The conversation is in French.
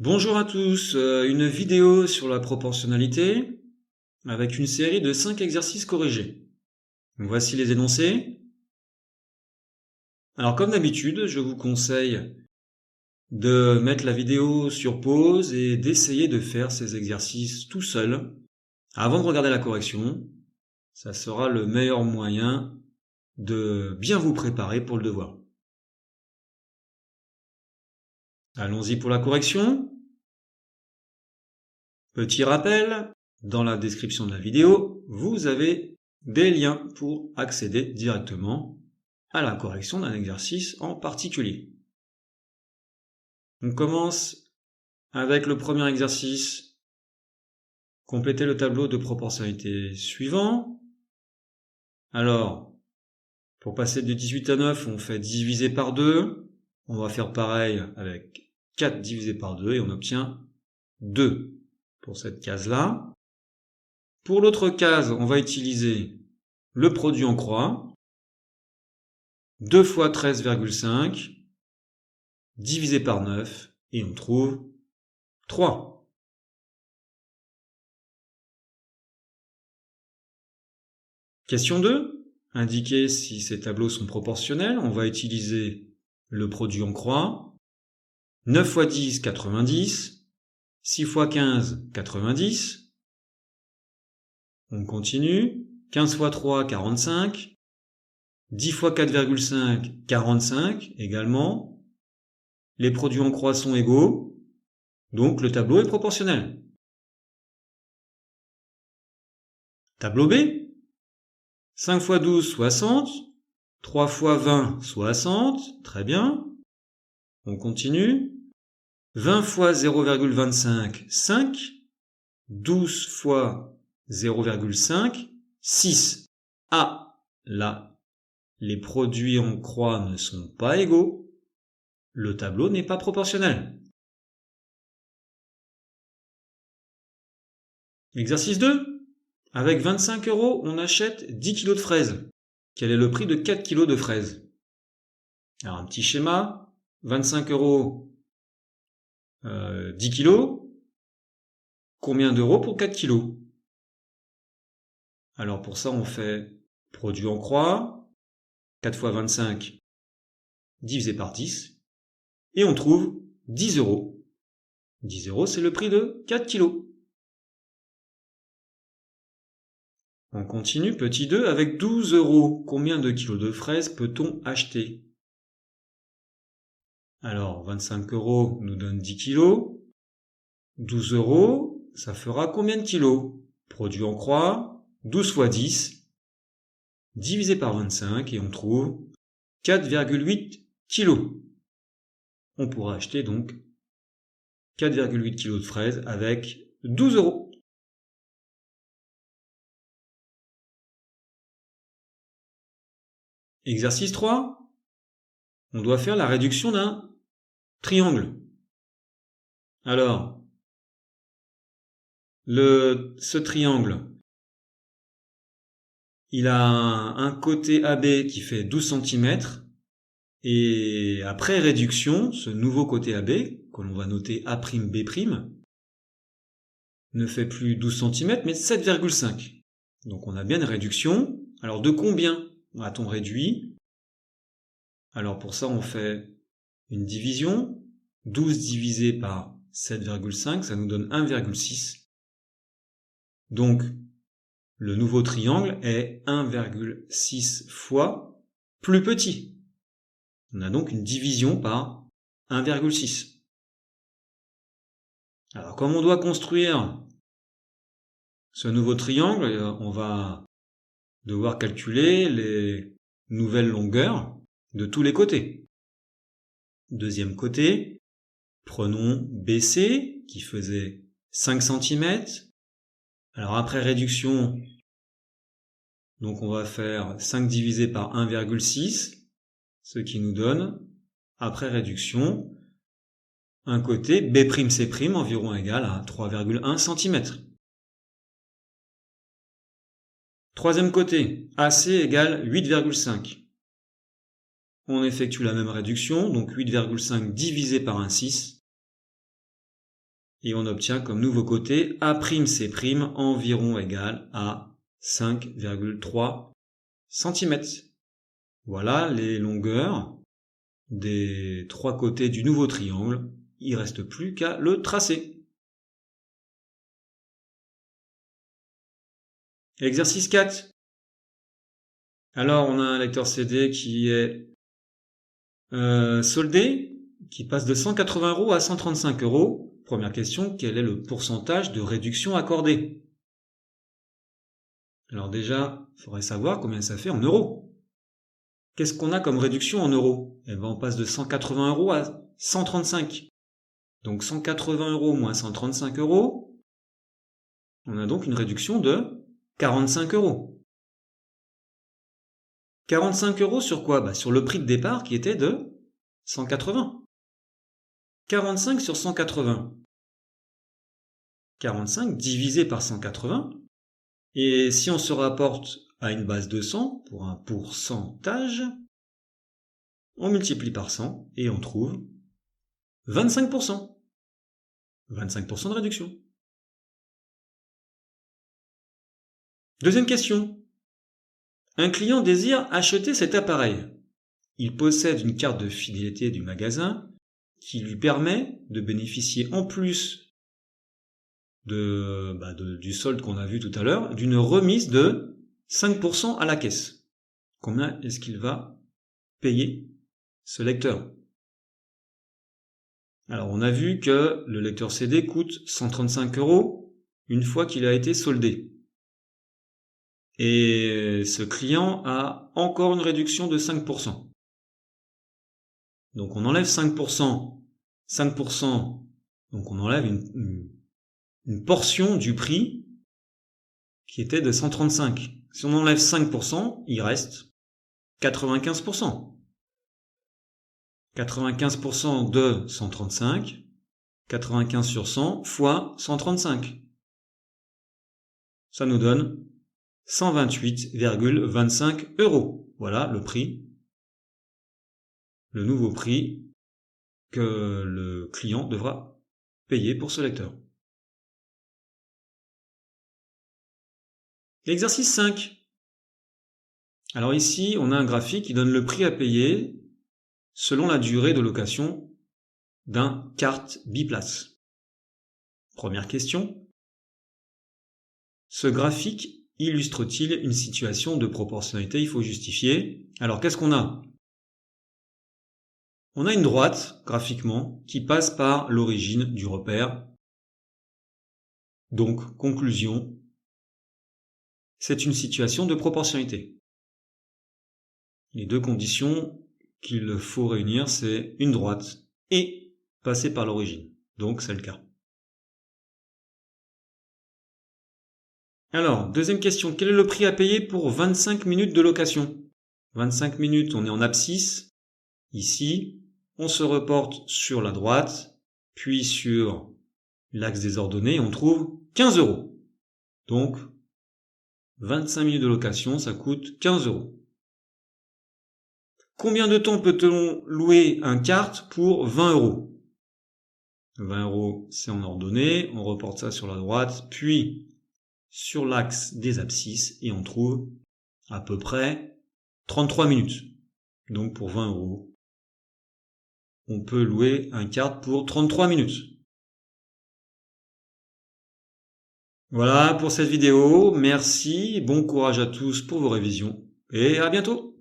Bonjour à tous, une vidéo sur la proportionnalité avec une série de 5 exercices corrigés. Voici les énoncés. Alors comme d'habitude, je vous conseille de mettre la vidéo sur pause et d'essayer de faire ces exercices tout seul avant de regarder la correction. Ça sera le meilleur moyen de bien vous préparer pour le devoir. Allons-y pour la correction. Petit rappel, dans la description de la vidéo, vous avez des liens pour accéder directement à la correction d'un exercice en particulier. On commence avec le premier exercice. Complétez le tableau de proportionnalité suivant. Alors, pour passer de 18 à 9, on fait diviser par 2. On va faire pareil avec 4 divisé par 2 et on obtient 2 pour cette case-là. Pour l'autre case, on va utiliser le produit en croix. 2 fois 13,5 divisé par 9 et on trouve 3. Question 2. Indiquez si ces tableaux sont proportionnels. On va utiliser le produit en croix. 9 fois 10, 90. 6 fois 15, 90. On continue. 15 fois 3, 45. 10 fois 4,5, 45 également. Les produits en croix sont égaux. Donc le tableau est proportionnel. Tableau B. 5 fois 12, 60. 3 fois 20, 60. Très bien. On continue. 20 fois 0,25, 5. 12 fois 0,5, 6. Ah, là, les produits en croix ne sont pas égaux. Le tableau n'est pas proportionnel. Exercice 2. Avec 25 €, on achète 10 kg de fraises. Quel est le prix de 4 kg de fraises? Alors un petit schéma. 25 €, 10 kg. Combien d'euros pour 4 kg? Alors pour ça, on fait produit en croix. 4 fois 25 divisé par 10. Et on trouve 10 €. 10 €, c'est le prix de 4 kg. On continue, petit 2, avec 12 €. Combien de kilos de fraises peut-on acheter? Alors, 25 € nous donne 10 kg. 12 €, ça fera combien de kilos? Produit en croix, 12 fois 10, divisé par 25, et on trouve 4,8 kg. On pourra acheter donc 4,8 kg de fraises avec 12 €. Exercice 3. On doit faire la réduction d'un triangle. Alors, ce triangle, il a un côté AB qui fait 12 cm, et après réduction, ce nouveau côté AB, que l'on va noter A'B', ne fait plus 12 cm, mais 7,5. Donc on a bien une réduction. Alors de combien a-t-on réduit? Alors pour ça, on fait une division. 12 divisé par 7,5, ça nous donne 1,6. Donc, le nouveau triangle est 1,6 fois plus petit. On a donc une division par 1,6. Alors, comme on doit construire ce nouveau triangle, on va devoir calculer les nouvelles longueurs de tous les côtés. Deuxième côté, prenons BC qui faisait 5 cm. Alors après réduction, donc on va faire 5 divisé par 1,6, ce qui nous donne, après réduction, un côté B'C' environ égal à 3,1 cm. Troisième côté, AC égale 8,5. On effectue la même réduction, donc 8,5 divisé par 1,6, Et on obtient comme nouveau côté A'C' environ égal à 5,3 cm. Voilà les longueurs des trois côtés du nouveau triangle. Il ne reste plus qu'à le tracer. Exercice 4. Alors, on a un lecteur CD qui est soldé, qui passe de 180 € à 135 €. Première question, quel est le pourcentage de réduction accordé? Alors déjà, il faudrait savoir combien ça fait en euros. Qu'est-ce qu'on a comme réduction en euros? Eh ben, on passe de 180 € à 135. Donc 180 € moins 135 €, on a donc une réduction de 45 €. 45 € sur quoi? Bah, sur le prix de départ qui était de 180. 45 sur 180. 45 divisé par 180. Et si on se rapporte à une base de 100 pour un pourcentage, on multiplie par 100 et on trouve 25%. 25% de réduction. Deuxième question. Un client désire acheter cet appareil. Il possède une carte de fidélité du magasin qui lui permet de bénéficier en plus du solde qu'on a vu tout à l'heure, d'une remise de 5% à la caisse. Combien est-ce qu'il va payer ce lecteur? Alors on a vu que le lecteur CD coûte 135 € une fois qu'il a été soldé. Et ce client a encore une réduction de 5%. Donc on enlève 5%, 5%, donc on enlève une portion du prix qui était de 135. Si on enlève 5%, il reste 95%. 95% de 135, 95 sur 100 fois 135. Ça nous donne 128,25 €. Voilà le prix, le nouveau prix que le client devra payer pour ce lecteur. L'exercice 5. Alors ici, on a un graphique qui donne le prix à payer selon la durée de location d'un kart biplace. Première question. Ce graphique illustre-t-il une situation de proportionnalité? Il faut justifier. Alors qu'est-ce qu'on a? On a une droite, graphiquement, qui passe par l'origine du repère. Donc, conclusion, c'est une situation de proportionnalité. Les deux conditions qu'il faut réunir, c'est une droite et passer par l'origine. Donc, c'est le cas. Alors, deuxième question, quel est le prix à payer pour 25 minutes de location? 25 minutes, on est en abscisse. Ici, on se reporte sur la droite, puis sur l'axe des ordonnées, et on trouve 15 €. Donc, 25 minutes de location, ça coûte 15 €. Combien de temps peut-on louer un kart pour 20 €? 20 €, c'est en ordonnée, on reporte ça sur la droite, puis sur l'axe des abscisses, et on trouve à peu près 33 minutes. Donc pour 20 €, on peut louer un kart pour 33 minutes. Voilà pour cette vidéo, merci, bon courage à tous pour vos révisions, et à bientôt!